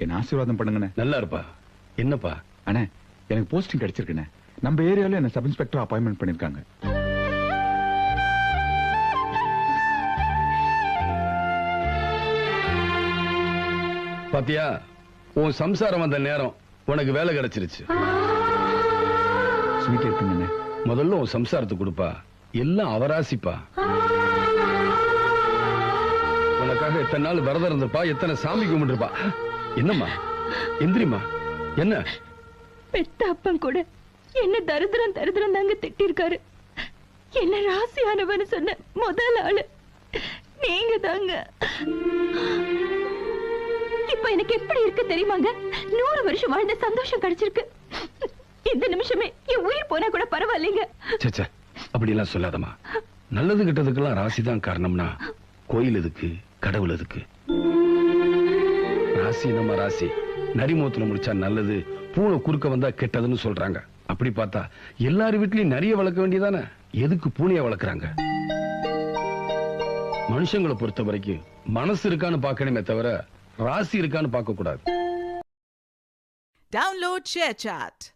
என்ன ஆசீர்வாதம் பண்ணுங்கண்ணே. நல்லா இருப்பா. என்னப்பா? அண்ணே, எனக்கு போஸ்டிங் கிடைச்சிருக்குண்ணே. நம்ம ஏரியால என்ன சப் இன்ஸ்பெக்டர் அப்பாயின்மெண்ட் பண்ணிருக்காங்க. பாத்தியா, உன் சம்சாரம் வந்த நேரம் உனக்கு வேலை கிடைச்சிருச்சு. ஸ்வீட் இருக்குங்கண்ணே. முதல்ல உன் சம்சாரத்துக்கு கொடுப்பா, எல்லாம் அவராசிப்பா. உனக்காக எத்தனை நாள் விரதம் இருந்திருப்பா, எத்தனை சாமி கும்பிட்டுருப்பா. என்னம்மா, எந்திரிமா. என்ன பெத்த அப்பன் கூட என்ன தரித்திரம் தரித்திரம் தாங்க திட்டிருக்காரு. என்ன ராசியானவன்னு சொன்ன முதல் ஆளு நீங்க தாங்க. இப்ப எனக்கு எப்படி இருக்கு தெரியுமாங்க? 100 வருஷம் வாழ்ந்த சந்தோஷம் கிடைச்சிருக்கு. இந்த நிமிஷமே என் உயிர் போனா கூட பரவாயில்லைங்க. சச்சா, அப்படி எல்லாம் சொல்லாதம்மா. நல்லது கிட்டதுக்கெல்லாம் ராசிதான் காரணம்னா கோயில் எதுக்கு, கடவுள் எதுக்கு? ராசி நம்ம ராசி. நரிமூத்துல முடிச்சா நல்லது, பூனை குறுக்க வந்தா கெட்டதுன்னு சொல்றாங்க. அப்படி பார்த்தா எல்லாரும் வீட்லயும் நிறைய வளர்க்க வேண்டியதானே, எதுக்கு பூனைய வளர்க்கறாங்க? மனுஷங்களை பொறுத்த வரைக்கும் மனசு இருக்கான்னு பார்க்கணுமே தவிர ராசி இருக்கான்னு பார்க்க கூடாது. Download ShareChat.